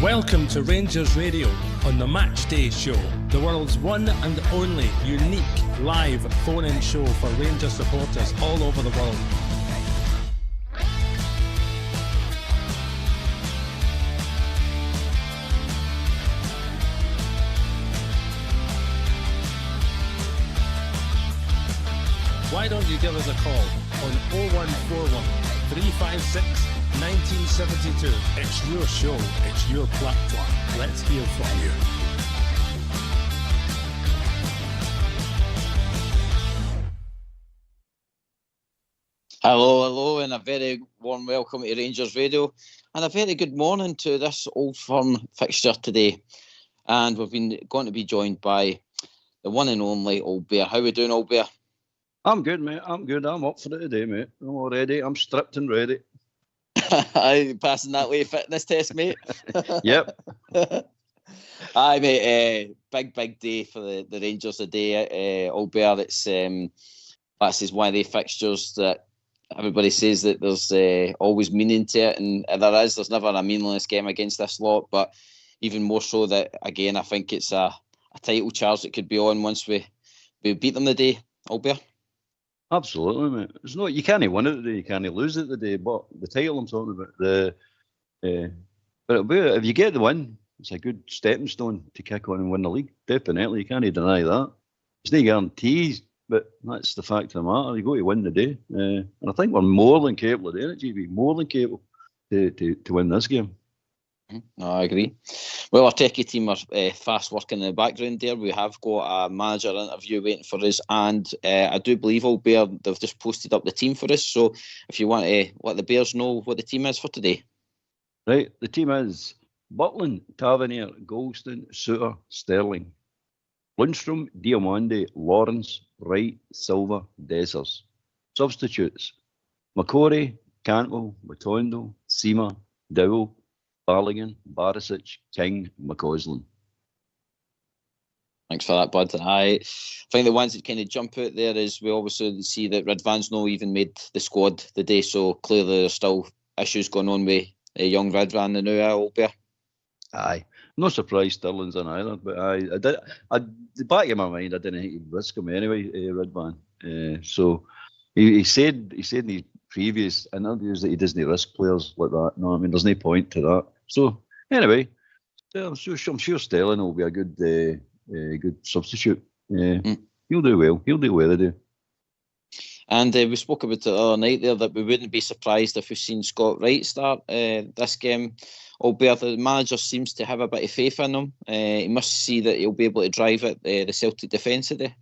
Welcome to Rangers Radio on the Matchday show, the world's one and only unique live phone-in show for Rangers supporters all over the world. Why don't you give us a call on 0141 356 1972. It's your show, it's your platform. Let's hear from you. Hello, and a very warm welcome to Rangers Radio, and a very good morning to this Old Firm fixture today. And we've been going to be joined by the one and only Old Bear. How are we doing, Old Bear? I'm good, mate. I'm good. I'm up for it today, mate. I'm all ready. I'm stripped and ready. Aye, passing that way fitness test, mate. Yep. Aye, mate. Big day for the Rangers today. Old Bear, it's that's one of the fixtures that everybody says that there's always meaning to it, and there is. There's never a meaningless game against this lot, but even more so that, again, I think it's a title charge that could be on once we beat them today, Old Bear. Absolutely, mate. It's not, you can't win it today, you can't lose it today, but the title I'm talking about, but it'll be, if you get the win, it's a good stepping stone to kick on and win the league. Definitely, you can't deny that. It's no guarantees, but that's the fact of the matter. You got to win the day, and I think we're more than capable of doing it, GB. More than capable to win this game. No, I agree. Well, our techie team are fast working in the background there. We have got a manager interview waiting for us, and I do believe, Old Bear, they've just posted up the team for us. So if you want to let the Bears know what the team is for today. Right, the team is Butland, Tavernier, Goldston, Suter, Sterling, Lundstrom, Diamande, Lawrence, Wright, Silva, Dessers. Substitutes: McCory, Cantwell, Matondo, Seamer, Dowell, Barligan, Barisic, King, McCausland. Thanks for that, bud. I think the ones that kind of jump out there is we obviously see that Ridvan's not even made the squad today, so clearly there's still issues going on with young Ridvan the new Old Bear. Aye, no surprise Sterling's in either, but the back of my mind, I didn't think he'd risk him anyway, Ridvan. So he said in his previous interviews that he doesn't risk players like that. No, I mean, there's no point to that. So anyway, I'm sure Sterling will be a good substitute. He'll do well. He'll do well today. And we spoke about it the other night there that we wouldn't be surprised if we've seen Scott Wright start this game. Albeit the manager seems to have a bit of faith in him. He must see that he'll be able to drive at the Celtic defence today.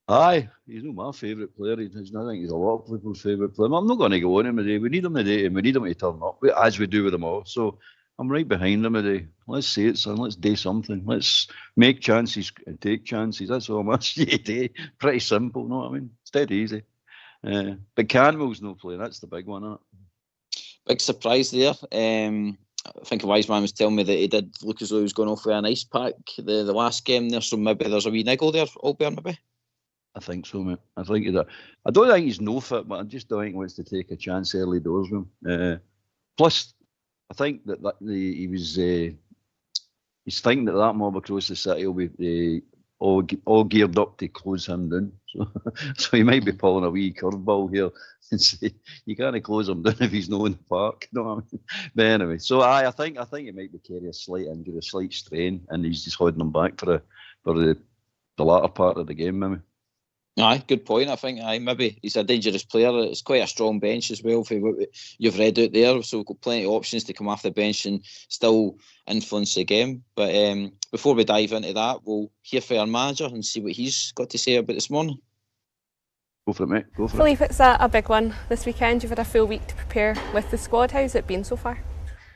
Aye, he's not my favourite player. I think he's a lot of people's favourite player. I'm not going to go on him today. We need him today, and we need him to turn up, as we do with them all. So I'm right behind him today. Let's see it, son. Let's do something. Let's make chances and take chances. That's all I'm asking you today. Pretty simple, you know what I mean? It's dead easy. But Canwell's no play. That's the big one, isn't it? Big surprise there. I think a wise man was telling me that he did look as though he was going off with an ice pack the last game there, so maybe there's a wee niggle there, Old Bear, maybe? I think so, mate. I think I don't think he's no fit, but I just don't think he wants to take a chance early doors with him. Plus, I think that he's thinking that mob across the city will be all geared up to close him down. So he might be pulling a wee curveball here and say you can't close him down if he's not in the park. You know what I mean? But anyway, so I think he might be carrying a slight injury, a slight strain, and he's just holding him back for the latter part of the game, maybe. Aye, good point. I think maybe he's a dangerous player. It's quite a strong bench as well for what you've read out there. So we've got plenty of options to come off the bench and still influence the game. But before we dive into that, we'll hear from our manager and see what he's got to say about this morning. Go for it, mate. Go for it. Philippe, it's a big one this weekend. You've had a full week to prepare with the squad. How's it been so far?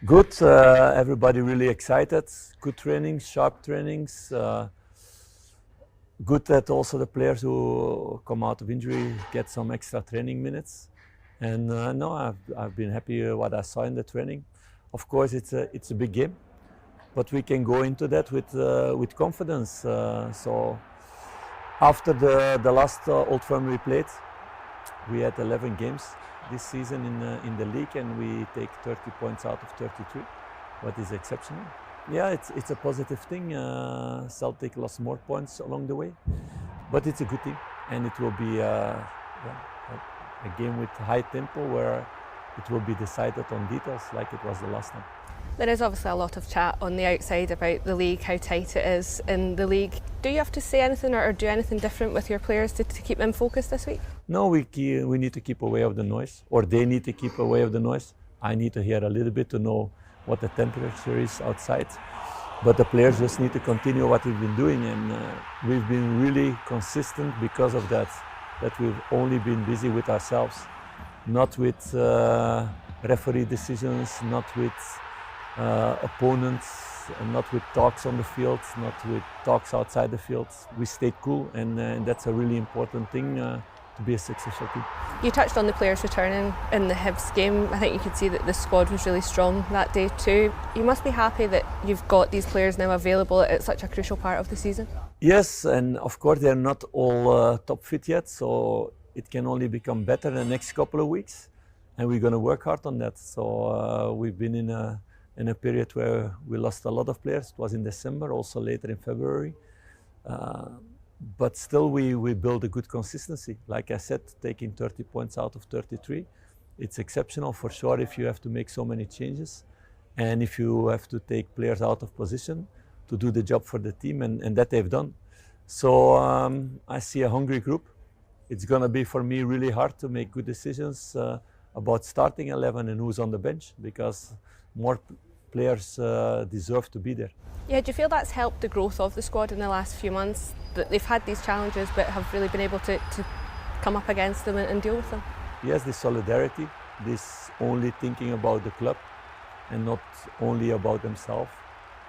Good. Everybody really excited. Good trainings, sharp trainings. Good that also the players who come out of injury get some extra training minutes. And no, I've been happy what I saw in the training. Of course, it's a big game, but we can go into that with confidence. So after the last Old Firm we played, we had 11 games this season in the league, and we take 30 points out of 33. what is exceptional. Yeah, it's a positive thing. Celtic lost more points along the way, but it's a good thing, and it will be a game with high tempo where it will be decided on details like it was the last time. There is obviously a lot of chat on the outside about the league, how tight it is in the league. Do you have to say anything or do anything different with your players to keep them focused this week? No, we need to keep away of the noise, or they need to keep away of the noise. I need to hear a little bit to know what the temperature is outside. But the players just need to continue what we've been doing, and we've been really consistent because of that we've only been busy with ourselves, not with referee decisions, not with opponents, and not with talks on the field, not with talks outside the field. We stayed cool, and that's a really important thing to be a successful team. You touched on the players returning in the Hibs game. I think you could see that the squad was really strong that day too. You must be happy that you've got these players now available at such a crucial part of the season. Yes, and of course they're not all top fit yet, so it can only become better in the next couple of weeks, and we're going to work hard on that. So we've been in a period where we lost a lot of players. It was in December, also later in February. But still we build a good consistency. Like I said, taking 30 points out of 33, it's exceptional for sure if you have to make so many changes and if you have to take players out of position to do the job for the team, and that they've done. So I see a hungry group. It's going to be for me really hard to make good decisions about starting 11 and who's on the bench, because more players deserve to be there. Yeah, do you feel that's helped the growth of the squad in the last few months, that they've had these challenges but have really been able to come up against them and deal with them? Yes, this solidarity, this only thinking about the club and not only about themselves.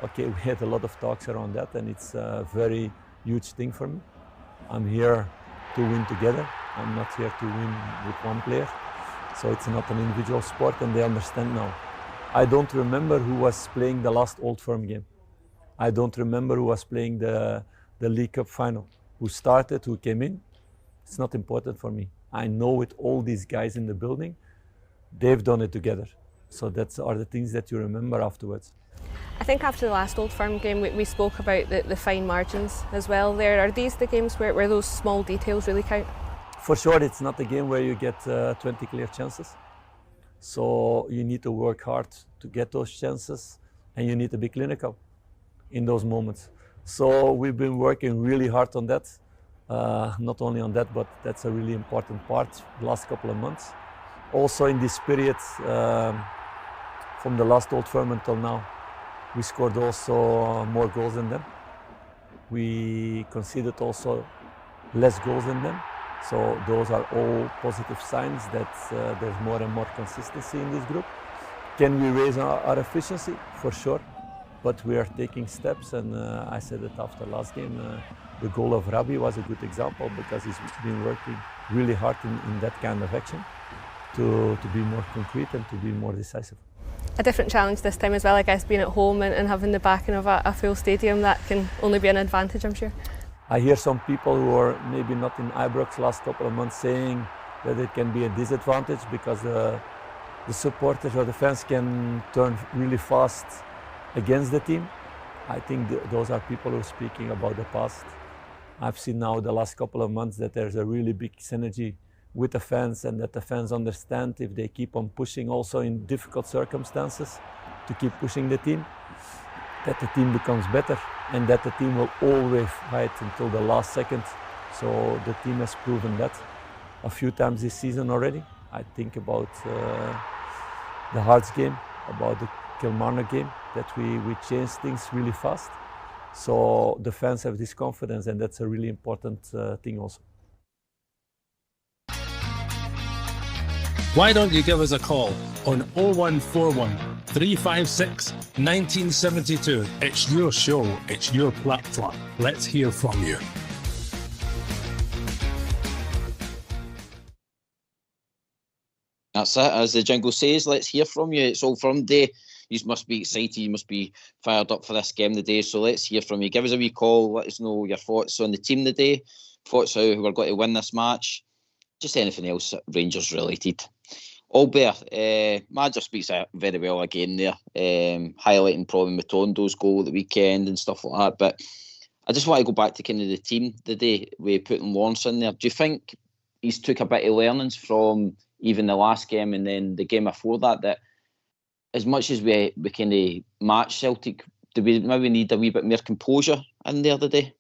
Okay, we had a lot of talks around that, and it's a very huge thing for me. I'm here to win together. I'm not here to win with one player. So it's not an individual sport, and they understand now. I don't remember who was playing the last Old Firm game. I don't remember who was playing the League Cup final. Who started, who came in. It's not important for me. I know with all these guys in the building, they've done it together. So that's are the things that you remember afterwards. I think after the last Old Firm game, we spoke about the fine margins as well there. Are these the games where those small details really count? For sure, it's not a game where you get 20 clear chances. So you need to work hard to get those chances, and you need to be clinical in those moments. So we've been working really hard on that. Not only on that, but that's a really important part the last couple of months. Also in this period, from the last Old Firm until now, we scored also more goals than them. We conceded also less goals than them. So those are all positive signs that there's more and more consistency in this group. Can we raise our efficiency? For sure, but we are taking steps, and I said it after last game, the goal of Rabi was a good example, because he's been working really hard in that kind of action to be more concrete and to be more decisive. A different challenge this time as well, I guess, being at home and having the backing of a full stadium. That can only be an advantage, I'm sure. I hear some people who are maybe not in Ibrox last couple of months saying that it can be a disadvantage because the supporters or the fans can turn really fast against the team. I think those are people who are speaking about the past. I've seen now the last couple of months that there's a really big synergy with the fans, and that the fans understand if they keep on pushing also in difficult circumstances to keep pushing the team, that the team becomes better, and that the team will always fight until the last second. So the team has proven that a few times this season already. I think about the Hearts game, about the Kilmarnock game, that we changed things really fast. So the fans have this confidence, and that's a really important thing also. Why don't you give us a call on 0141 356 1972. It's your show, it's your platform. Let's hear from you. That's it, as the jingle says, let's hear from you. It's Old Firm Day. You must be excited, you must be fired up for this game today, so let's hear from you. Give us a wee call, let us know your thoughts on the team today, thoughts how we're going to win this match, just anything else Rangers related. Albert, manager speaks very well again there, highlighting probably Matondo's goal at the weekend and stuff like that. But I just want to go back to kind of the team today, with putting Lawrence in there. Do you think he's took a bit of learnings from even the last game and then the game before that as much as we kind of match Celtic, do we maybe need a wee bit more composure in there today?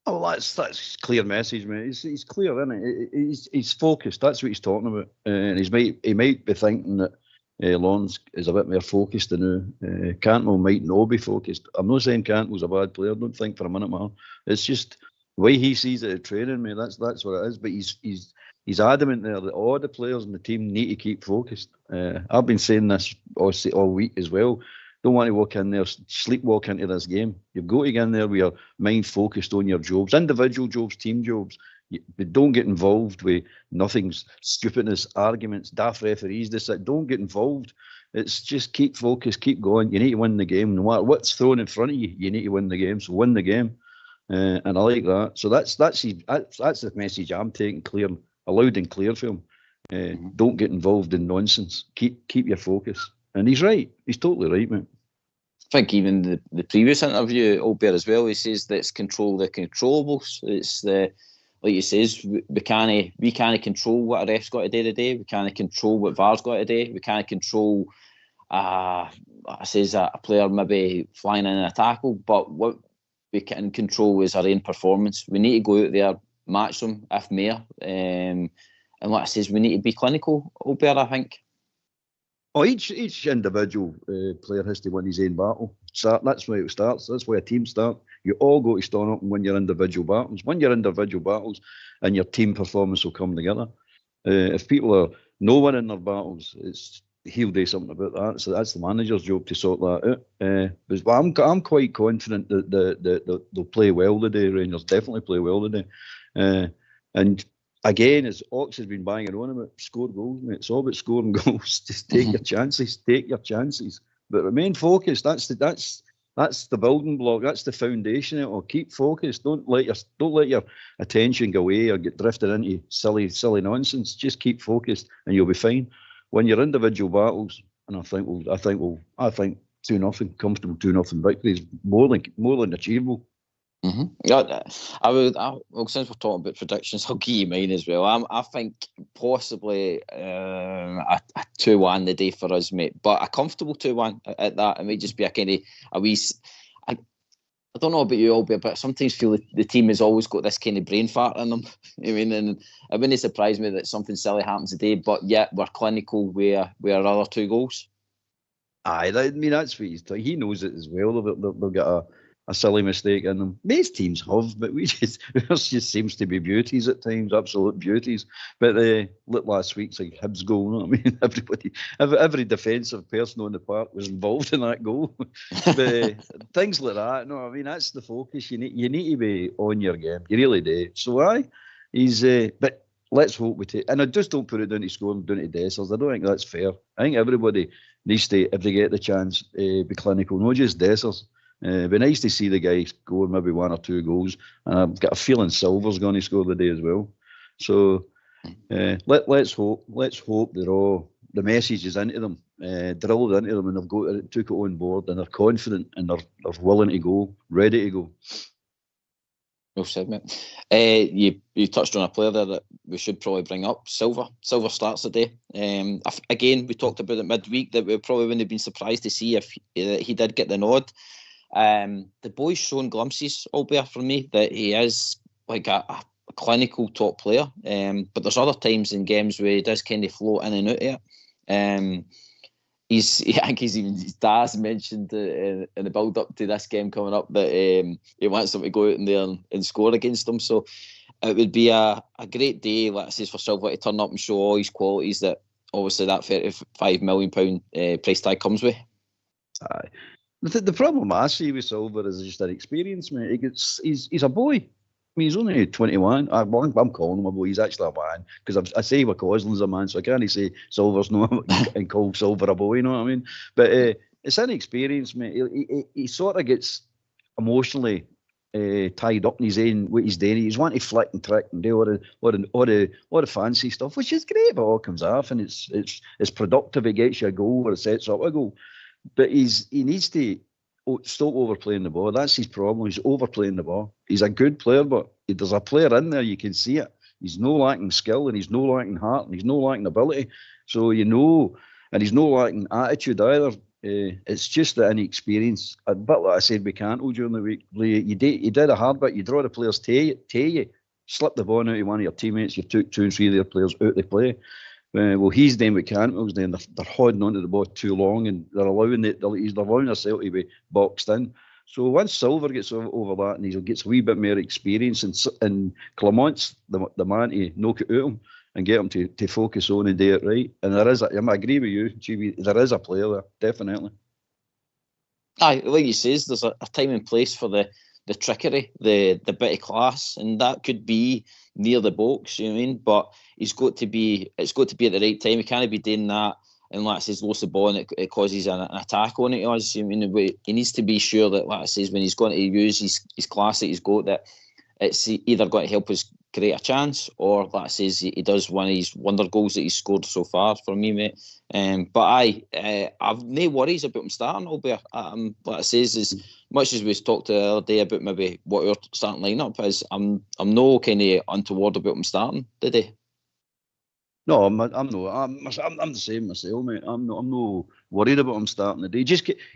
Oh, that's clear message, mate. He's clear, isn't it? He's focused. That's what he's talking about. And he might be thinking that Lawrence is a bit more focused than Cantwell might not be focused. I'm not saying Cantwell's a bad player. Don't think for a minute, man. It's just the way he sees it at training, mate. That's what it is. But he's adamant there that all the players in the team need to keep focused. I've been saying this all week as well. Don't want to walk in there, sleepwalk into this game. You've got to get in there with your mind focused on your jobs, individual jobs, team jobs. But don't get involved with nothing's stupidness, arguments, daft referees. Don't get involved. It's just keep focused, keep going. You need to win the game. No matter what's thrown in front of you, you need to win the game. So win the game, and I like that. So that's the message I'm taking clear, loud and clear for him. Don't get involved in nonsense. Keep your focus. And he's right. He's totally right, mate. I think even the previous interview, Albert as well, he says that it's control the controllables. It's like he says, we can't control what a ref's got to do today. We can't control what VAR's got to do. We can't control, a player maybe flying in a tackle. But what we can control is our own performance. We need to go out there, match them, if more. And like I says, we need to be clinical, Albert, I think. Oh, each individual player has to win his own battle. So that's where it starts. That's where a team starts. You all go to stand up and win your individual battles. Win your individual battles, and your team performance will come together. If people are no winning their battles, he'll do something about that. So that's the manager's job to sort that out. But I'm quite confident that they'll play well today. Rangers definitely play well today. And again, as Ox has been banging on about, score goals, mate. It's all about scoring goals. Just take your chances. Take your chances. But remain focused. That's the building block. That's the foundation. It'll keep focused. Don't let your attention go away or get drifted into silly nonsense. Just keep focused, and you'll be fine. Win your individual battles, and I think 2-0 comfortable 2-0 victory is more than achievable. Yeah, well, since we're talking about predictions, I'll give you mine as well. I think possibly a 2-1 the day for us, mate, but a comfortable 2-1 at that. It might just be a kind of a wee. I don't know about you, Albert, but I sometimes feel the team has always got this kind of brain fart in them. I mean, and it wouldn't surprise me that something silly happens today, but yet we're clinical with our other 2 goals. Aye, that's what he's he knows it as well. They'll get a silly mistake in them. Most teams have, but there just seems to be beauties at times, absolute beauties. But look, last week's like Hibs goal, you know what I mean? Every defensive person on the park was involved in that goal. But things like that, you know what I mean? That's the focus. You need to be on your game. You really do. So he's but let's hope we take, and I just don't put it down to scoring, down to Dessers. I don't think that's fair. I think everybody needs to, if they get the chance, be clinical, not just Dessers. It'd be nice to see the guy score maybe 1 or 2 goals. And I've got a feeling Silver's going to score the day as well. So let's hope that all the message is into them, drilled into them, and they've took it on board, and they're confident, and they're willing to go, ready to go. Well said, mate. You touched on a player there that we should probably bring up. Silver starts the day. Again, we talked about it midweek that we probably wouldn't have been surprised to see if he did get the nod. The boy's shown glimpses, albeit for me, that he is like a clinical top player. But there's other times in games where he does kind of float in and out of it. I think his dad's mentioned in the build up to this game coming up that he wants them to go out in there and score against them. So it would be a great day, let's say, for Silver to turn up and show all his qualities that obviously that £35 million price tag comes with. Aye. The problem I see with Silver is just that experience, mate. He's a boy. I mean, he's only 21. I'm calling him a boy. He's actually a man, because I say McCausland's a man, so I can't say Silver's not and call Silver a boy. You know what I mean? But it's an experience, mate. He sort of gets emotionally tied up in his own what he's doing. He's wanting to flick and trick and do all the fancy stuff, which is great, but it all comes off and it's productive. It gets you a goal or it sets up a goal. But he needs to stop overplaying the ball. That's his problem. He's overplaying the ball. He's a good player, but there's a player in there, you can see it. He's no lacking skill and he's no lacking heart and he's no lacking ability. So and he's no lacking attitude either. It's just the inexperience. But like I said, we can't all during the week. You did a hard bit. You draw the players to you, slip the ball out to one of your teammates. You took 2 and 3 of their players out of play. Well, he's doing what Cantwell's doing. They're holding onto the ball too long, and they're allowing herself to be boxed in. So once Silver gets over that, and he gets a wee bit more experience, and Clement's the man to knock it out of him and get him to focus on and do it right. And I agree with you, GB, there is a player there, definitely. Aye, like you says, there's a time and place for the trickery, the bit of class, and that could be near the box, you know what I mean? But it's got to be at the right time. He can't be doing that and like I says, lost the ball and it causes an attack on it. I mean, he needs to be sure that, like I says, when he's going to use his class that he's got, that it's either going to help us create a chance, or like I says, he does one of his wonder goals that he's scored so far for me, mate. But I've no worries about him starting, albeit like I says, as much as we talked the other day about maybe what our starting lineup is, I'm no kind of untoward about him starting today. No, I'm not. I'm the same myself, mate. I'm no worried about him starting the day.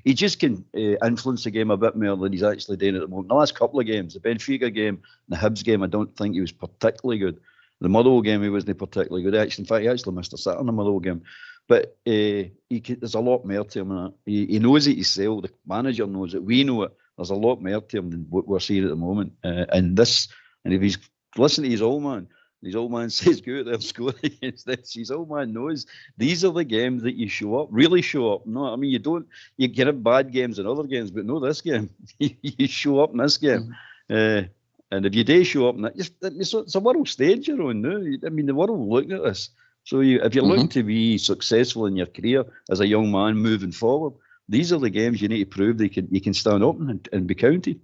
He just can influence the game a bit more than he's actually doing at the moment. The last couple of games, the Benfica game, the Hibs game, I don't think he was particularly good. The Motherwell game, he wasn't particularly good. In fact, he actually missed a set in the Motherwell game. But there's a lot more to him than that. He knows it himself. The manager knows it. We know it. There's a lot more to him than what we're seeing at the moment. And if he's listening to his old man, his old man says, go out there and score against this. His old man knows these are the games that you really show up. No, I mean, you can have bad games in other games, but no, this game, you show up in this game. And if you do show up in that, it's a world stage you're on now. I mean, the world looking at this. So if you're looking to be successful in your career as a young man moving forward, these are the games you need to prove that you can stand up and be counted.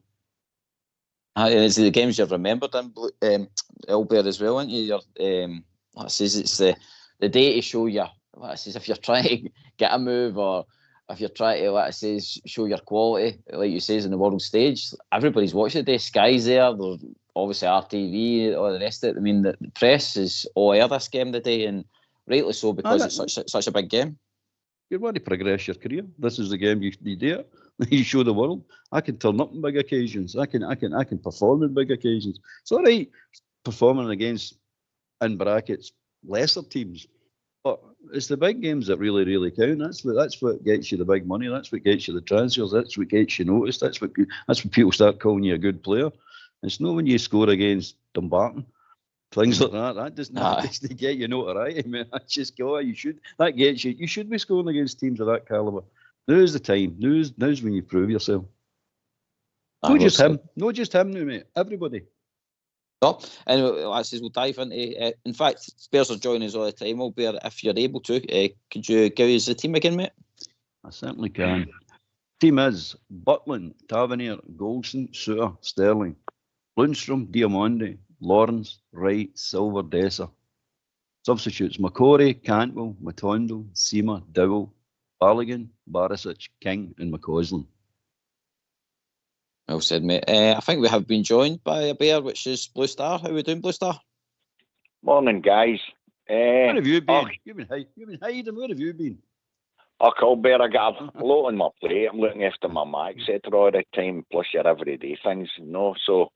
It's the games you've remembered in Albert as well, aren't you? Like I says, it's the day to show you. Like I says, if you're trying to get a move, or if you're trying to, like I says, show your quality, like you says, in the world stage, everybody's watching the day. Sky's there. There's obviously RTV, all the rest of it. I mean, the press is all air this game today, and rightly so, because it's such a big game. You want to progress your career. This is the game you do it. You show the world. I can turn up in big occasions. I can perform in big occasions. It's all right performing against, in brackets, lesser teams, but it's the big games that really, really count. That's what gets you the big money. That's what gets you the transfers. That's what gets you noticed. That's what people start calling you a good player. It's not when you score against Dumbarton, things like that. That doesn't get you notoriety, man. That's just you should. That gets you. You should be scoring against teams of that caliber. Now's the time. Now's when you prove yourself. Not just him now, mate. Everybody. No, anyway, like I says, we'll dive into. In fact, Spurs are joining us all the time. Albert, if you're able to, could you give us the team again, mate? I certainly can. Team is Butland, Tavernier, Goldson, Suter, Sterling, Lundstrom, Diamande, Lawrence, Wright, Silver, Dessa. Substitutes: McCory, Cantwell, Matondo, Seamer, Dowell, Balogun, Barisic, King, and McCausland. Well said, mate. I think we have been joined by a bear, which is Blue Star. How are we doing, Blue Star? Morning, guys. Where have you been? You've been hiding. Where have you been? Colbert, I got a lot on my plate. I'm looking after my Mac, etc. all the time, plus your everyday things, So,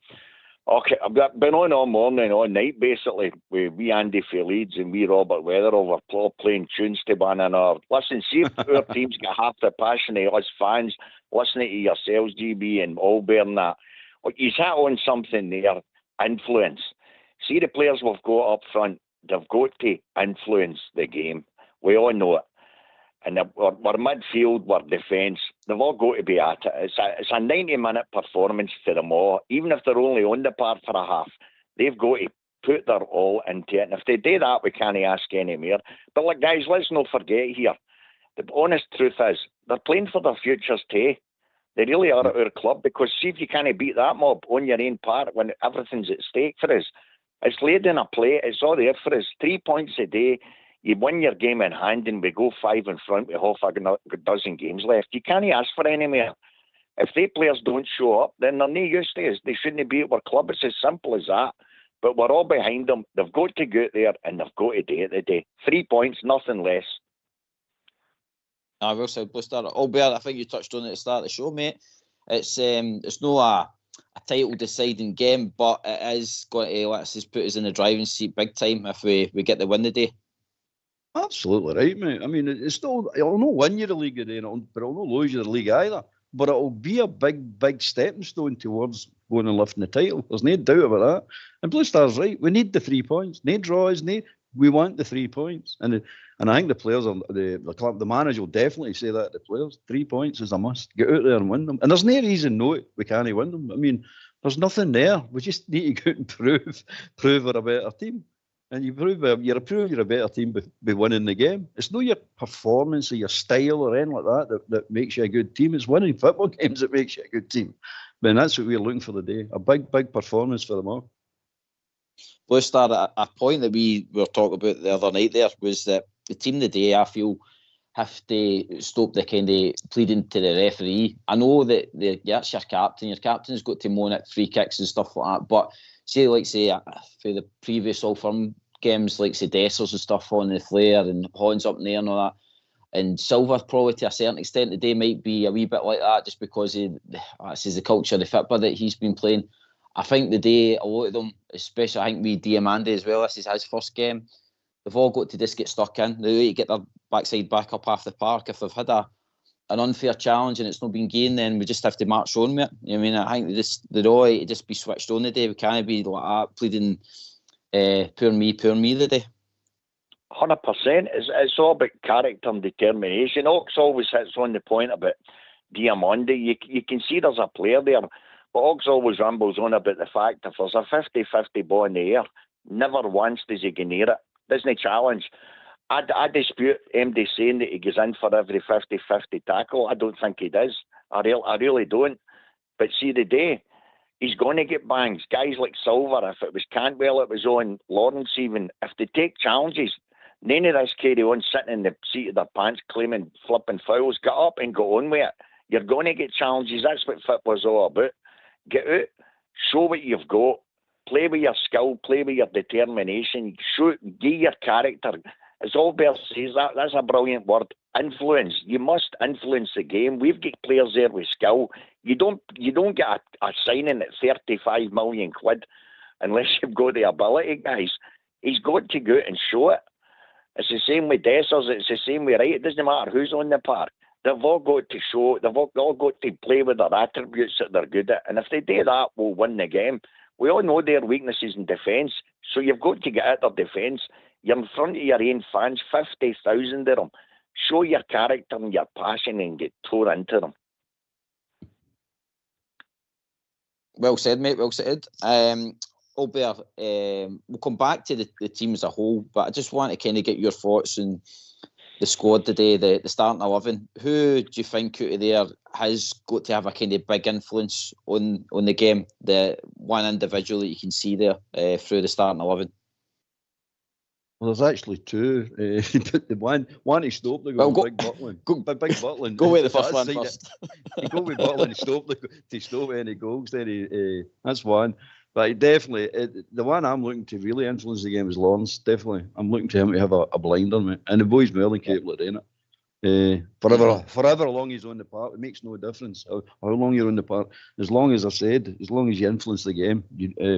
I've been on all morning, all night, basically, with we Andy for Leeds and we Robert Weatherall. We're playing tunes to one another. Listen, see if our team's got half the passion of us fans, listening to yourselves, GB and Albert and that. You hit on something there, influence. See the players we've got up front, they've got to influence the game. We all know it. And we're midfield, we're defence. They've all got to be at it. It's a 90-minute performance for them all. Even if they're only on the park for a half, they've got to put their all into it. And if they do that, we can't ask any more. But look, guys, let's not forget here. The honest truth is, they're playing for their futures too. They really are at our club, because see if you can't beat that mob on your own part when everything's at stake for us. It's laid in a plate. It's all there for us. 3 points a day. You win your game in hand and we go 5 in front with half a dozen games left. You can't ask for any more. If they players don't show up, then they're no use to us. They shouldn't be at our club. It's as simple as that. But we're all behind them. They've got to go out there and they've got to do it today. 3 points, nothing less. Well said, Blue Star. Albert, I think you touched on it at the start of the show, mate. It's not a title deciding game, but it is going to let us put us in the driving seat big time if we get the win today. Absolutely right, mate. I mean, it'll not win you the league today, but it'll not lose you the league either. But it'll be a big stepping stone towards going and lifting the title. There's no doubt about that. And Blue Star's right. We need the 3 points. No draws. We want the 3 points. And I think the players, the club, the manager will definitely say that to the players. 3 points is a must. Get out there and win them. And there's no reason we can't win them. I mean, there's nothing there. We just need to go out and prove we're a better team. And you prove you're a better team by winning the game. It's not your performance or your style or anything like that makes you a good team. It's winning football games that makes you a good team. But that's what we're looking for today. A big performance for them all. Blue Star, a point that we were talking about the other night there was that the team today, I feel, have to stop the kind of pleading to the referee. I know that that's your captain. Your captain's got to moan at free kicks and stuff like that. But say for the previous All Firm games, like say Dessers and stuff on the flare and Horns up in there and all that. And Silver probably to a certain extent today might be a wee bit like that just because this is the culture of the football that he's been playing. I think today, a lot of them, especially I think with Diamande as well, this is his first game, they've all got to just get stuck in. They need to get their backside back up half the park. If they've had an unfair challenge and it's not been gained, then we just have to march on with it. I mean, I think they'd all just be switched on today. We can't be like that, pleading poor me today. 100%. It's all about character and determination. Ox always hits on the point about Diamande. You can see there's a player there, but Ox always rambles on about the fact if there's a 50-50 ball in the air, never once does he get near it. Doesn't challenge. I dispute MD saying that he goes in for every 50-50 tackle. I don't think he does. I really don't. But see, today, he's going to get bangs. Guys like Silver, if it was Cantwell, it was on Lawrence even, if they take challenges, none of this carry on sitting in the seat of their pants claiming flipping fouls. Get up and go on with it. You're going to get challenges. That's what football's all about. Get out, show what you've got, play with your skill, play with your determination, give your character. As Albert says, that's a brilliant word. Influence. You must influence the game. We've got players there with skill. You don't get a signing at 35 million quid unless you've got the ability, guys. He's got to go out and show it. It's the same with Dessers. It's the same with Wright. It doesn't matter who's on the park. They've all got to show. They've all got to play with their attributes that they're good at. And if they do that, we'll win the game. We all know their weaknesses in defence, so you've got to get at their defence. You're in front of your own fans, 50,000 of them. Show your character and your passion and get tore into them. Well said, mate. Well said. Albert, we'll come back to the team as a whole, but I just want to kind of get your thoughts on the squad today, the starting 11. Who do you think out of there has got to have a kind of big influence on the game? The one individual that you can see there through the starting 11? Well, there's actually two. The one he stopped the goal, Big Butland. Big Butland. Go with the first one first. You go with Butland to stop any goals. Then that's one. But definitely, the one I'm looking to really influence the game is Lawrence. Definitely, I'm looking to him to have a blinder, mate. And the boy's more than capable of doing it. Forever long he's on the park, it makes no difference how long you're on the park. As long as I said, as long as you influence the game,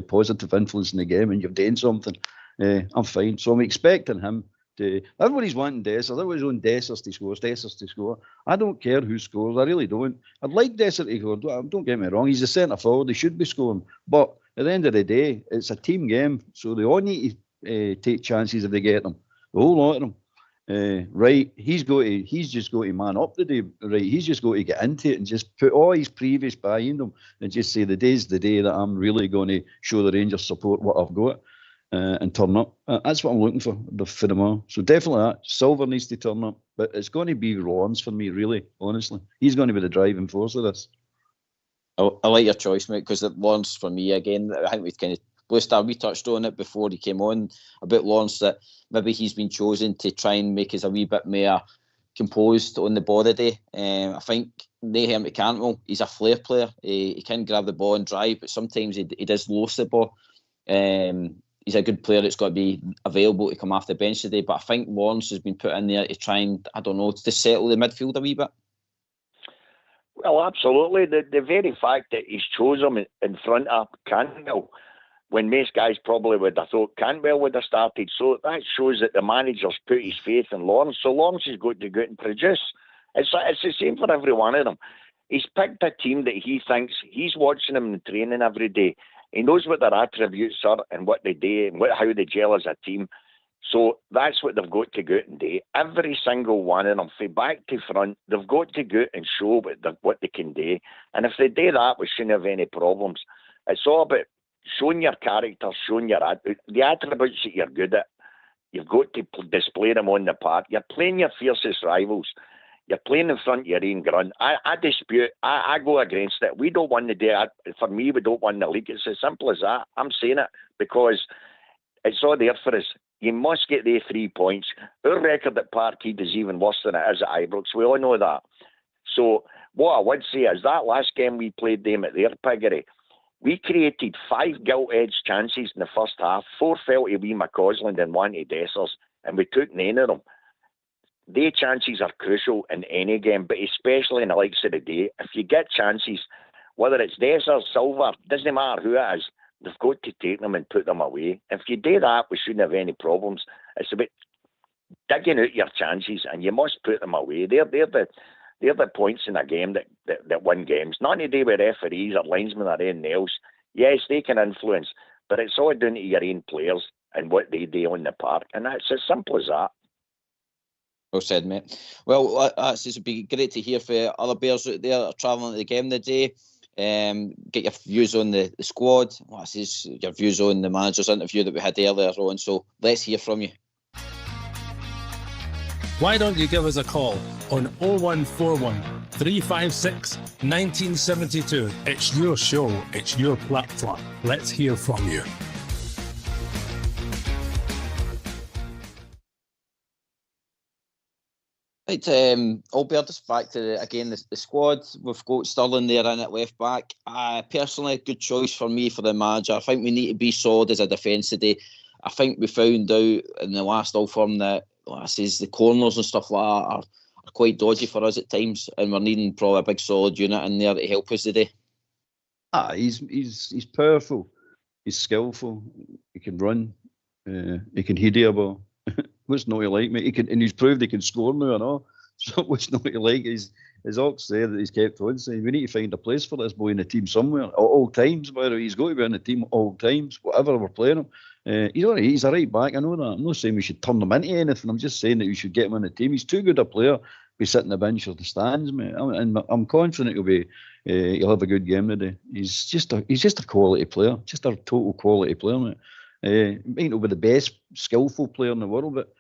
positive influence in the game, and you're doing something, I'm fine. So I'm expecting him to. Everybody's wanting Dessers. Everybody's on Dessers to score. I don't care who scores. I really don't. I'd like Dessers to score. Don't get me wrong. He's a centre forward. He should be scoring. But at the end of the day, it's a team game. So they all need to take chances if they get them. The whole lot of them. Right, he's just got to man up today. Right, he's just got to get into it and just put all his previous behind him and just say the day's the day that I'm really going to show the Rangers support what I've got and turn up. That's what I'm looking for them all. So definitely that. Silver needs to turn up, but it's going to be Lawrence for me, really, honestly. He's going to be the driving force of this. I like your choice, mate, because Lawrence, for me, again, I think we've kind of, Blue Star, we touched on it before he came on, about Lawrence, that maybe he's been chosen to try and make us a wee bit more composed on the ball today. I think Nahum at Cantwell, he's a flair player. He can grab the ball and drive, but sometimes he does lose the ball. He's a good player that's got to be available to come off the bench today, but I think Lawrence has been put in there to try and, I don't know, to settle the midfield a wee bit. Well, absolutely. The very fact that he's chosen him in front of Cantwell, when most guys probably would have thought Cantwell would have started, so that shows that the manager's put his faith in Lawrence. So Lawrence is going to go out and produce. It's the same for every one of them. He's picked a team that he thinks, he's watching them in training every day. He knows what their attributes are and what they do and how they gel as a team. So that's what they've got to go out and do. Every single one of them, from back to front, they've got to go out and show what they can do. And if they do that, we shouldn't have any problems. It's all about showing your character, showing the attributes that you're good at. You've got to display them on the park. You're playing your fiercest rivals. You're playing in front of your own ground. I dispute. I go against it. We don't want to do it. For me, we don't want the league. It's as simple as that. I'm saying it because it's all there for us. You must get the 3 points. Our record at Parkhead is even worse than it is at Ibrox. We all know that. So what I would say is that last game we played them at their piggery, we created 5 gilt-edged chances in the first half. 4 fell to wee McCausland and 1 to Dessers, and we took none of them. Their chances are crucial in any game, but especially in the likes of the day. If you get chances, whether it's Dessers, Silver, doesn't matter who it is, they've got to take them and put them away. If you do that, we shouldn't have any problems. It's about digging out your chances, and you must put them away. They're the points in a game that win games. Nothing to do with referees or linesmen or anything else. Yes, they can influence, but it's all down to your own players and what they do on the park, and that's as simple as that. Well said, mate. Well, it would be great to hear from other Bears out there that are travelling to the game today. Get your views on the squad. Your views on the manager's interview that we had earlier on. So let's hear from you. Why don't you give us a call on 0141 356 1972? It's your show, it's your platform. Let's hear from you. Right, Albert, just back to the squad. We've got Sterling there in at left back. Personally, a good choice for me for the manager. I think we need to be solid as a defence today. I think we found out in the last Old Firm that the corners and stuff like that are quite dodgy for us at times, and we're needing probably a big solid unit in there to help us today. He's powerful. He's skillful. He can run. He can head a ball. What's not to like, mate? And he's proved he can score now and all. So what's not to like is Ox there that he's kept on saying we need to find a place for this boy in the team somewhere at all times. By the way, he's got to be in the team at all times, whatever we're playing him. He's a right back. I know that. I'm not saying we should turn him into anything. I'm just saying that we should get him in the team. He's too good a player to be sitting the bench or the stands, mate. And I'm confident he'll have a good game today. He's just a quality player, just a total quality player, mate. He might not be the best skillful player in the world, but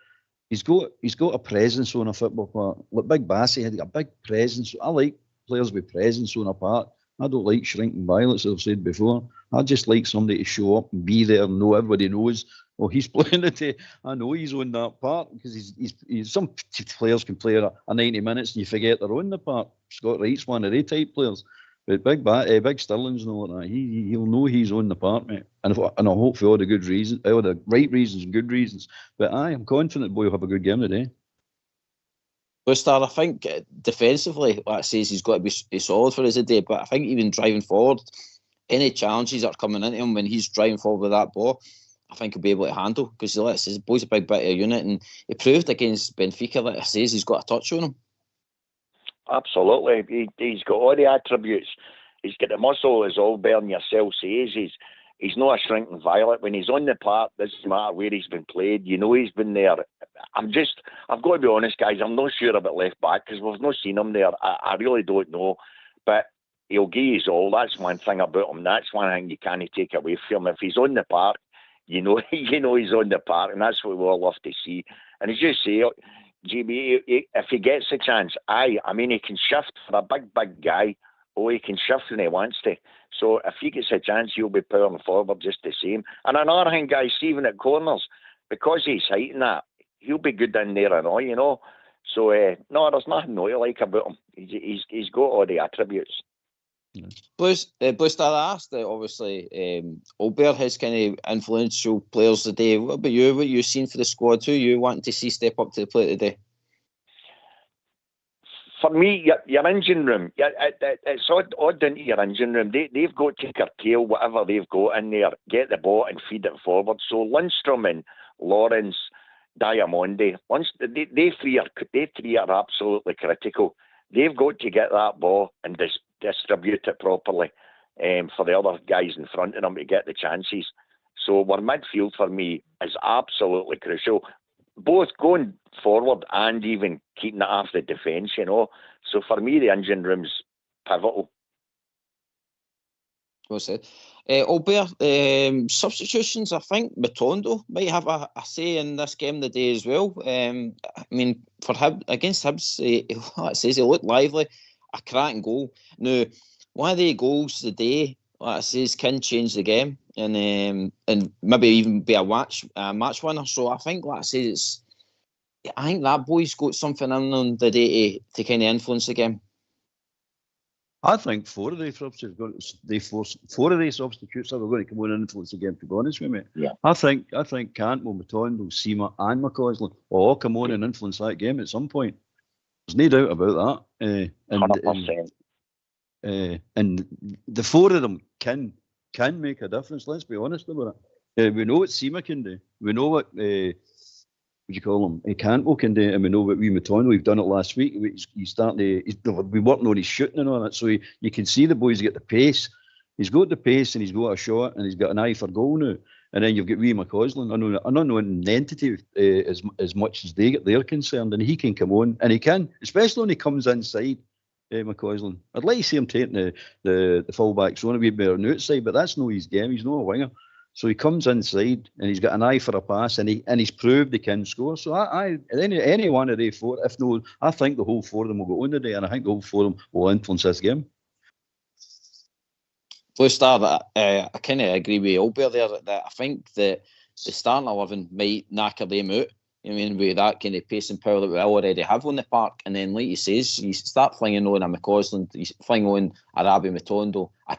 he's got a presence on a football park. Like Big Bassey had a big presence. I like players with presence on a park. I don't like shrinking violets, as I've said before. I just like somebody to show up and be there and know everybody knows, he's playing today. I know he's on that park because he's some players can play a 90 minutes and you forget they're on the park. Scott Wright's one of they type players. But Big Sterling's and all that. He'll know he's on the park, mate. And I hope for all the good reasons, all the right reasons and good reasons. But I'm confident boy will have a good game today. Star, I think defensively, like I say, he's got to be solid for us today. But I think even driving forward, any challenges that are coming into him when he's driving forward with that ball, I think he'll be able to handle. Because like I say, the boy's a big bit of a unit, and he proved against Benfica, like I say, he's got a touch on him. Absolutely. He's got all the attributes. He's got the muscle, as Albert and yourself says. He's not a shrinking violet. When he's on the park, doesn't matter where he's been played. You know he's been there. I've got to be honest, guys, I'm not sure about left back because we've not seen him there. I really don't know. But he'll give his all. That's one thing about him. That's one thing you can't take away from him. If he's on the park, you know he's on the park, and that's what we all love to see. And as you say, GB, if he gets a chance, he can shift for a big guy he can shift when he wants to. So if he gets a chance, he'll be powering forward just the same. And another thing, guys, even at corners, because he's height and that, he'll be good in there and all, you know. So, no, there's nothing not to like about him. He's got all the attributes. Blue Star, I asked that obviously Albert has kind of influential players today. What about you? What you seen for the squad? Who you wanting to see step up to the plate today? For me, your engine room, it's odd into your engine room. They've got to curtail whatever they've got in there, get the ball and feed it forward. So Lundstrom and Lawrence, Diamondi, once they three are absolutely critical. They've got to get that ball and distribute it properly for the other guys in front of them to get the chances. So our midfield for me is absolutely crucial, both going forward and even keeping it off the defence, you know. So for me, the engine room's pivotal. Well said. Albert, substitutions, I think Matondo might have a say in this game today as well. I mean, for him, against Hibs, like it says, he looked lively, a cracking goal. Now, one of the goals today, like it says, can change the game and maybe even be a match winner. So I think, like I says, I think that boy's got something in them today to kind of influence the game. I think four of the substitutes are going to come on and influence the game, to be honest with me. Yeah. I think Cantwell, Matondo, Seema and McCausland will all come on and influence that game at some point. There's no doubt about that. 100%. And the four of them can make a difference, let's be honest about it. We know what Seema can do. We know what Cantwell can do, and we know what Matondo, we've done it last week. He's we're working on his shooting and all that, so you can see the boys get the pace. He's got the pace and he's got a shot and he's got an eye for goal now. And then you've got McCausland, an unknown entity as much as they're concerned, and he can come on, and he can, especially when he comes inside. McCausland, I'd like to see him taking the full-back zone a wee bit on the outside, but that's not his game. He's not a winger. So he comes inside and he's got an eye for a pass, and he's proved he can score. So any one of the four, if no, I think the whole four of them will go on today, and I think the whole four of them will influence this game. Blue Star, I kind of agree with Albert there that I think that the starting 11 might knacker them out. I mean, with that kind of pace and power that we already have on the park, and then, like you says, you start flinging on a McCausland, you fling on a Rabbi Matondo, a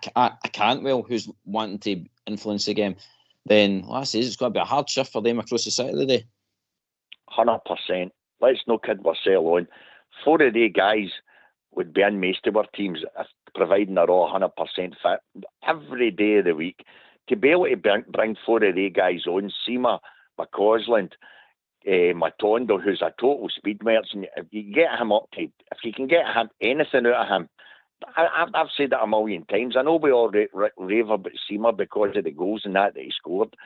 Cantwell who's wanting to influence the game, then, like I says, it's going to be a hard shift for them across the city today. 100%. Let's not kid ourselves on. Four of the guys would be in most of our teams, providing they're all 100% fit every day of the week. To be able to bring four of the guys on, Seema, McCausland, Matondo, who's a total speed merchant, if you can get him anything out of him, I've said that a million times. I know we all rave about Seema because of the goals and that he scored.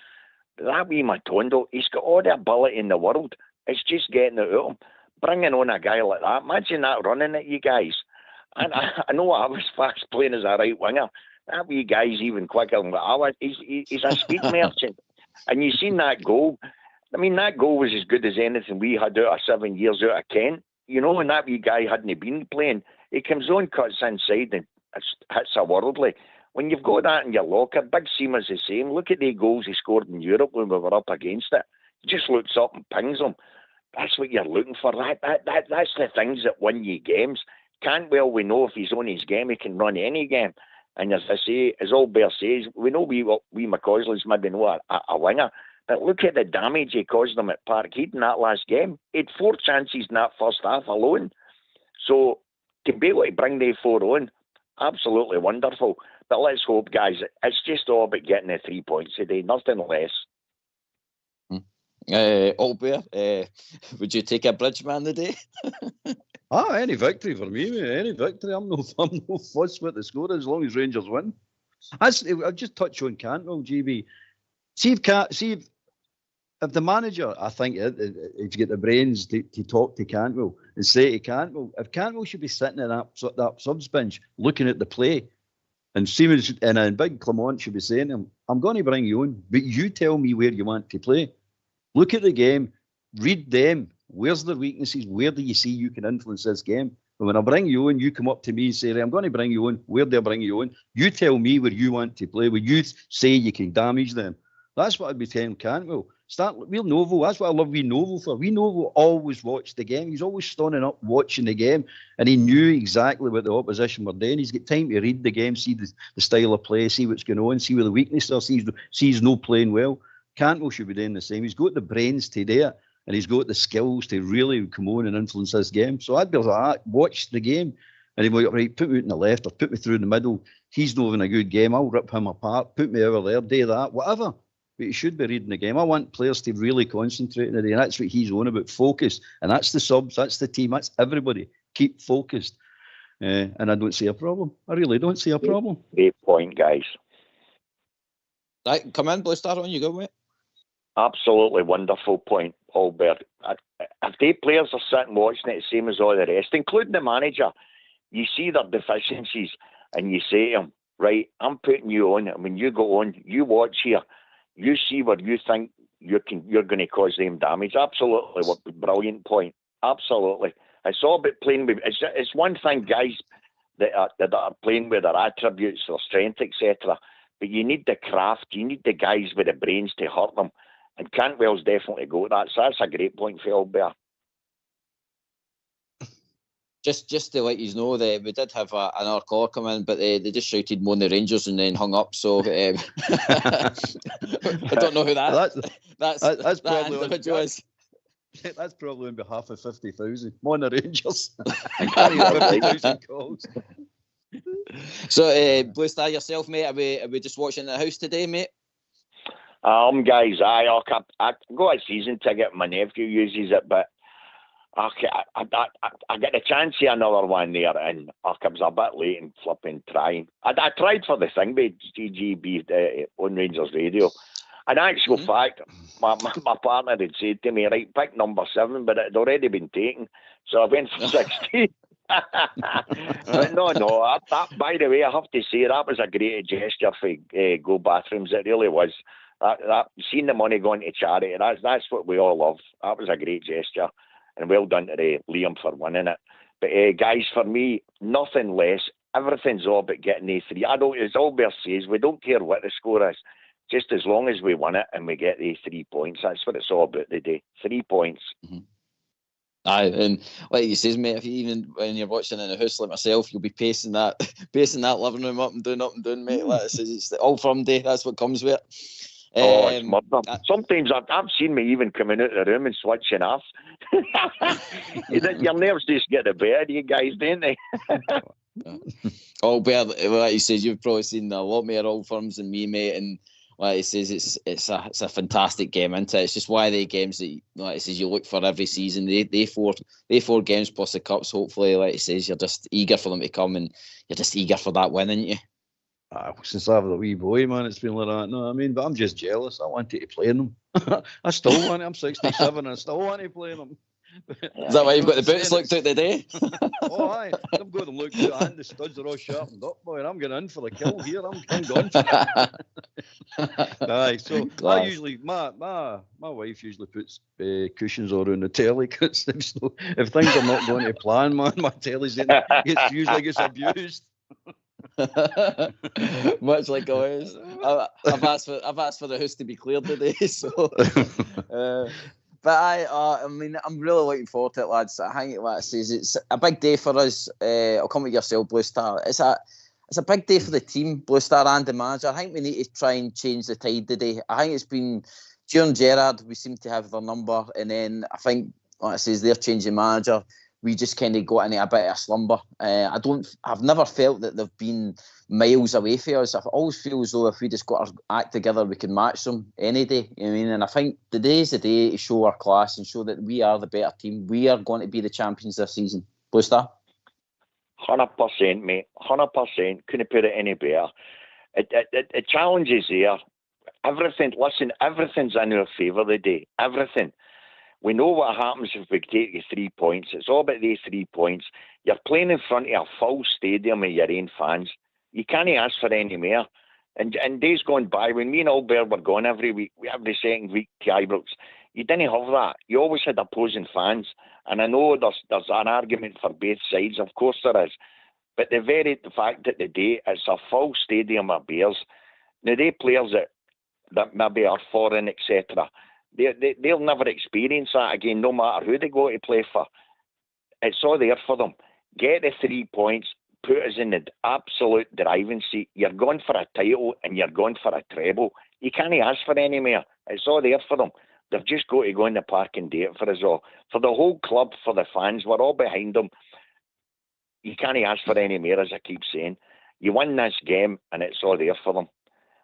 But that wee Matondo, he's got all the ability in the world. It's just getting it out of him. Bringing on a guy like that, imagine that running at you guys. And I know I was fast playing as a right winger. That wee guy's even quicker than what I was. He's a speed merchant. And you seen that goal. I mean, that goal was as good as anything we had out of 7 years out of Kent. You know, when that wee guy hadn't been playing, he comes on, cuts inside and hits a worldly. When you've got that in your locker, Big Seema's the same. Look at the goals he scored in Europe when we were up against it. He just looks up and pings them. That's what you're looking for. That's the things that win you games. Cantwell, we know if he's on his game, he can run any game. And as I say, as Albert says, we know we McCausland's maybe not a winger. But look at the damage he caused them at Parkhead in that last game. He had 4 chances in that first half alone. So to be able to bring the 4 on, absolutely wonderful. But let's hope, guys, it's just all about getting the 3 points today, nothing less. Albert, would you take a Bridgeman today? Any victory for me, mate. Any victory. I'm no fuss with the score as long as Rangers win. I'll just touch on Cantwell, GB. See if the manager, I think, if you get the brains to talk to Cantwell and say to Cantwell, if Cantwell should be sitting in that subs bench looking at the play, and Siemens and Big Clement should be saying to him, I'm going to bring you on, but you tell me where you want to play. Look at the game, read them. Where's the weaknesses? Where do you see you can influence this game? But when I bring you on, you come up to me and say, I'm going to bring you on. Where do I bring you on? You tell me where you want to play, where you say you can damage them. That's what I'd be telling Cantwell. We're Novo. That's what I love Novo for. Novo always watched the game. He's always standing up watching the game, and he knew exactly what the opposition were doing. He's got time to read the game, see the style of play, see what's going on, see where the weaknesses are, see he's no playing well. Cantwell should be doing the same. He's got the brains to do it, and he's got the skills to really come on and influence this game. So I'd be like, watch the game, and he'd be like, right, put me out in the left or put me through in the middle. He's not having a good game. I'll rip him apart. Put me over there, do that, whatever. But he should be reading the game. I want players to really concentrate on it, and that's what he's on about, focus. And that's the subs, that's the team, that's everybody. Keep focused. And I don't see a problem. I really don't see a problem. Great point, guys. Right, come in, Blue Star, on you go, mate. Absolutely wonderful point, Albert. If they players are sitting watching it, same as all the rest, including the manager, you see their deficiencies and you say to them, right, I'm putting you on, and when you go on, you watch here. You see where you think you're going to cause them damage. Absolutely, what brilliant point. Absolutely, it's all about playing with. It's one thing, guys, that are playing with their attributes, their strength, etc. But you need the craft. You need the guys with the brains to hurt them. And Cantwell's definitely got that. So that's a great point for Albert. Just to let you know that we did have another caller come in, but they just shouted "Moan the Rangers" and then hung up. So I don't know who that's that individual is. That's probably on behalf of 50,000. Moan the Rangers. I carry 50,000 calls. So Blue Star, yourself, mate, are we just watching the house today, mate? Guys, I got a season ticket. My nephew uses it, but I get a chance to another one there, and I was a bit late in flipping trying. I tried for the thing with GGB on Rangers Radio. And actual fact, my partner had said to me, right, pick number 7, but it had already been taken. So I went for 16. But no, that, by the way, I have to say, that was a great gesture for Go Bathrooms. It really was. That seeing the money going to charity, that's what we all love. That was a great gesture. And well done to Liam for winning it. But guys, for me, nothing less. Everything's all about getting A3. As Albert says, we don't care what the score is. Just as long as we win it and we get the 3 points. That's what it's all about today. 3 points. Mm-hmm. Aye, and like you says, mate, if you, even when you're watching in a house like myself, you'll be pacing that living room up and down, mate. Like it's the all firm day. That's what comes with it. It's murder. Sometimes I've seen me even coming out of the room and switching off. Your nerves just get the better of you guys, don't they? Albert, like you says, you've probably seen a lot more old firms than me, mate, and like he says, it's a fantastic game, isn't it? It's just one of the games that, like he says, you look for every season. They four games plus the cups. Hopefully, like he says, you're just eager for them to come, and you're just eager for that win, aren't you? Since I was a wee boy, man, it's been like that. No, I mean, but I'm just jealous. I wanted to play them. I still want it. I'm 67 and I still want to play them. Is that why you've got the boots looked out today? Oh, aye. I've got them looked out and the studs are all sharpened up, boy, and I'm getting in for the kill here. I'm gone for it. Aye, so I usually, my wife usually puts cushions all around the telly, because if things are not going to plan, man, my telly's usually gets abused. Much like always. I've asked for the house to be cleared today, so but I mean, I'm really looking forward to it, lads. I think, like I says, it's a big day for us. I'll come with yourself, Blue Star. It's a big day for the team, Blue Star and the manager. I think we need to try and change the tide today. I think it's been during Gerrard, we seem to have their number, and then I think, like I says, they're changing manager. We just kind of got into a bit of a slumber. I've never felt that they've been miles away from us. I always feel as though if we just got our act together, we can match them any day. You know what I mean? And I think today's the day to show our class and show that we are the better team. We are going to be the champions this season. Blue Star? 100%, mate. 100%. Couldn't put it any better. The challenge is there. Everything's in our favour today. Everything. We know what happens if we take the 3 points. It's all about these 3 points. You're playing in front of a full stadium with your own fans. You can't ask for any more. And days gone by, when me and Albert were going every week, every second week to Ibrox, You didn't have that. You always had opposing fans. And I know there's an argument for both sides, of course there is. But the fact that the day it's a full stadium of Bears, now they players that maybe are foreign, etc., they'll never experience that again, no matter who they go to play for. It's all there for them. Get the 3 points, put us in the absolute driving seat. You're going for a title and you're going for a treble. You can't ask for any more. It's all there for them. They've just got to go in the park and do it for us all. For the whole club, for the fans, we're all behind them. You can't ask for any more, as I keep saying. You win this game and it's all there for them.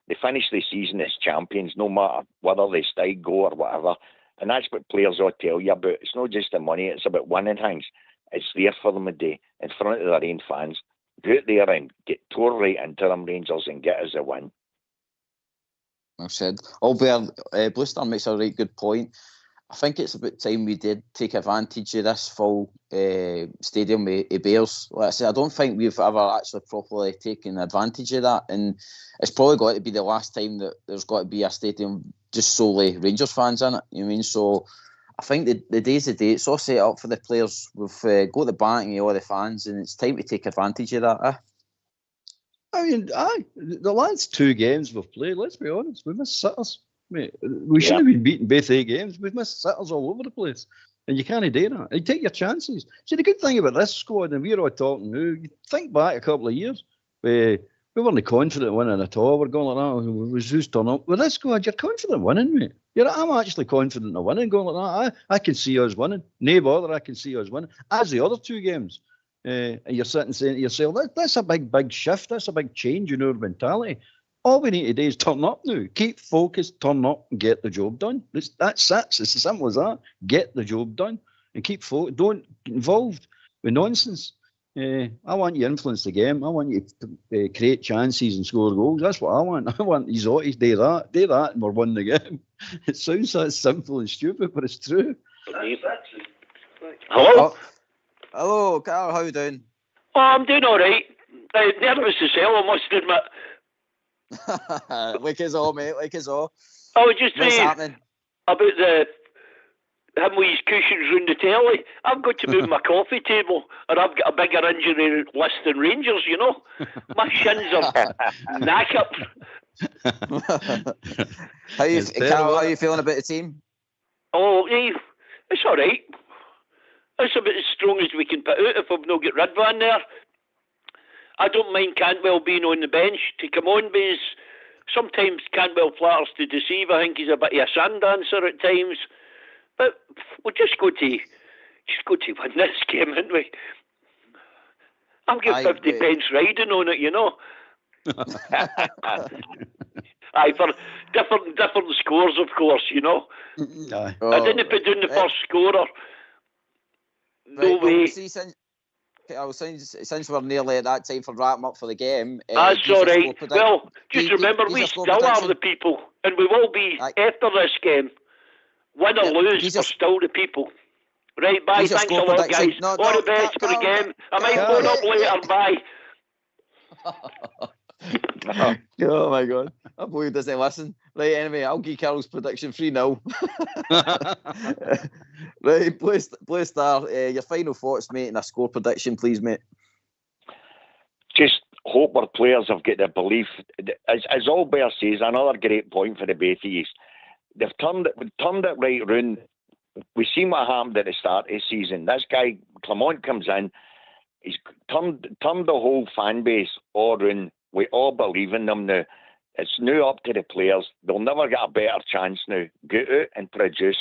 They finish the season as champions, no matter whether they stay, go or whatever. And that's what players all tell you about. It's not just the money, it's about winning things. It's there for them a day in front of their own fans. Go out there and get tore right into them Rangers and get us a win. Well said. Albert, Blue Star makes a right good point. I think it's about time we did take advantage of this full stadium with Bears. Like I said, I don't think we've ever actually properly taken advantage of that, and it's probably got to be the last time that there's got to be a stadium just solely Rangers fans in it. You know what I mean? So I think the day's the day. It's all set up for the players. We've got the backing of all the fans, and it's time to take advantage of that. I mean, the last 2 games we've played, let's be honest, we missed sitters. Mate, we should have been beating both 8 games. We've missed sitters all over the place. And you can't do that. You take your chances. See, the good thing about this squad, and we're all talking now, you think back a couple of years, we weren't confident winning at all. We're going like that, was who's turn up. With this squad, you're confident winning, mate. I'm actually confident of winning, going like that. I can see us winning. No bother, I can see us winning. As the other 2 games. And you're sitting saying to yourself, that's a big shift. That's a big change in our mentality. All we need to do is turn up now. Keep focused, turn up, and get the job done. That's it. It's as simple as that. Get the job done and keep focused. Don't get involved with nonsense. I want you to influence the game. I want you to create chances and score goals. That's what I want. I want these Otis do that, and we're winning the game. It sounds that simple and stupid, but it's true. Hello? Hello, Carl. How you doing? Oh, I'm doing all right. Nervous as hell, I must admit. Like us all, mate. Like us all. I was just What's saying happening? about him with his cushions round the telly. I've got to move my coffee table, or I've got a bigger injury list than Rangers, you know. My shins are knackered. Carl, how are you feeling about the team? Oh, hey, it's all right. It's about as strong as we can put out if we've not got Ridvan there. I don't mind Cantwell being on the bench to come on, because sometimes Cantwell flatters to deceive. I think he's a bit of a sand dancer at times. But we'll just go to win this game, haven't we? I've got 50 pence riding on it, you know. Aye, for different scores, of course, you know. Aye. I didn't put down the first scorer. No way. See, since we're nearly at that time for wrapping up for the game. That's all right. Well, just remember, we still are the people, and we will be after this game. Win or lose, we're still the people. Right, bye. Thanks a lot, guys. All the best for the game. I might phone up later. Bye. Oh my God. I believe he doesn't listen. Right, anyway, I'll give Carol's prediction 3-0. Right, Blue Star, your final thoughts, mate, and a score prediction, please, mate. Just hope our players have got the belief. As Albert says, another great point for the both of you. They've turned it right round. We've seen what happened at the start of the season. This guy, Clement, comes in. He's turned the whole fan base all round. We all believe in them now. It's now up to the players. They'll never get a better chance now. Get out and produce.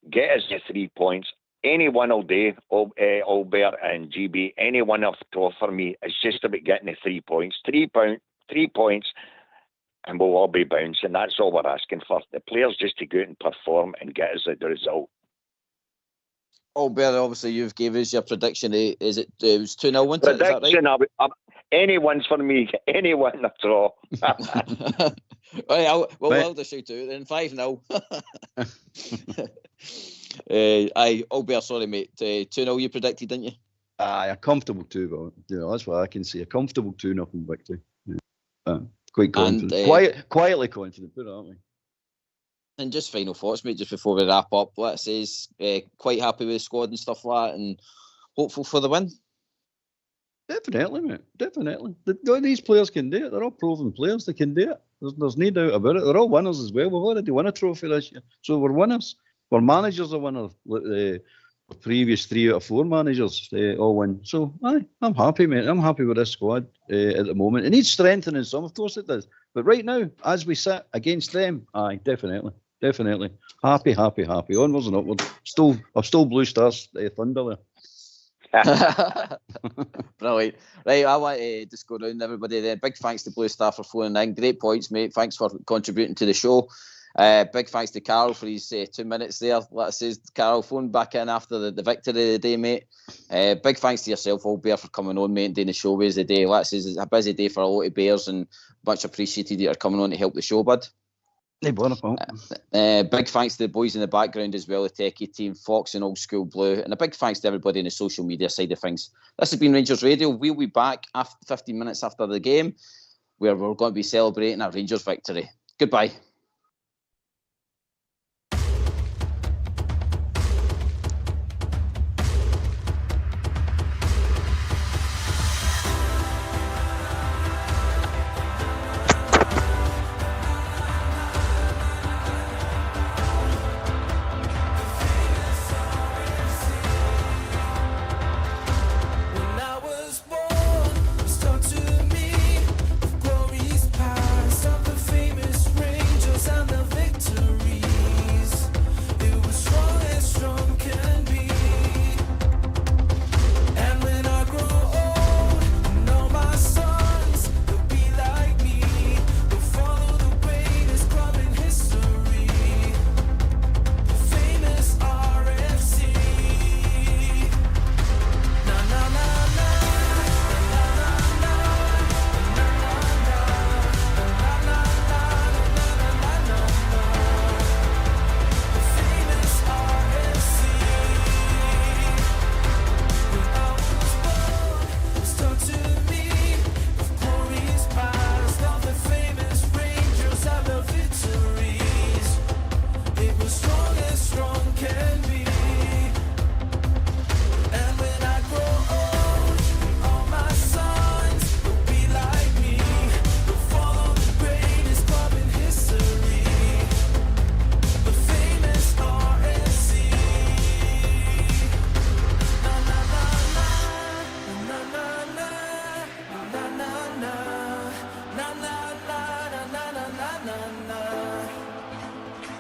Get us the 3 points. Any one will do, Albert and GB, any one of to offer me. It's just about getting the 3 points. 3 points, and we'll all be bouncing. That's all we're asking for. The players just to go out and perform and get us the result. Albert, obviously you've gave us your prediction. Is it was 2-0, wasn't it? Prediction, is that right? Anyone's for me. Anyone at all. Right, we'll just shoot out then. 5-0. Albert, sorry, mate. 2-0 you predicted, didn't you? A comfortable 2, but that's what I can see. A comfortable 2-0 victory. Quite confident. Quietly confident, put it that way. And just final thoughts, mate, just before we wrap up. Let's say quite happy with the squad and stuff like that, and hopeful for the win. Definitely, mate. Definitely. These players can do it. They're all proven players. They can do it. There's no doubt about it. They're all winners as well. We've already won a trophy this year. So we're winners. Our managers are winners. The previous 3 out of 4 managers all win. So, I'm happy, mate. I'm happy with this squad at the moment. It needs strengthening some, of course it does. But right now, as we sit against them, definitely. Definitely. Happy. Onwards and upwards. Still Blue Stars Thunder there. Brilliant. Right, I want to just go around everybody there. Big thanks to Blue Star for phoning in. Great points, mate. Thanks for contributing to the show. Big thanks to Carol for his 2 minutes there. Like I says, Carol, phone back in after the victory of the day, mate. Big thanks to yourself, Old Bear, for coming on, mate, and doing the show with us today. Like I says, it's a busy day for a lot of Bears, and much appreciated that you're coming on to help the show, bud. Big thanks to the boys in the background as well, the techie team, Fox and Old School Blue, and a big thanks to everybody in the social media side of things. This has been Rangers Radio. We'll be back 15 minutes after the game, where we're going to be celebrating our Rangers victory. Goodbye.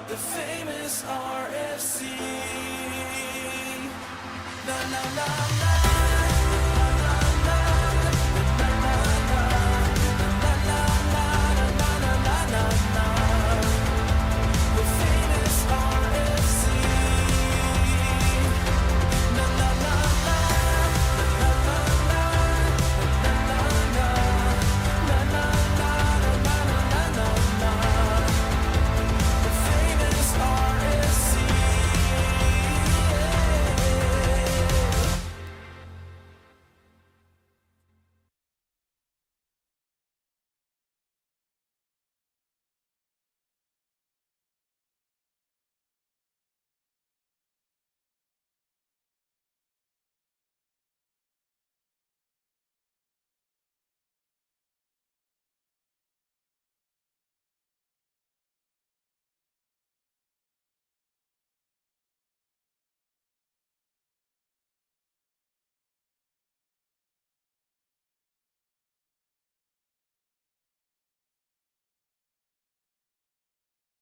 The famous RFC. Na na na.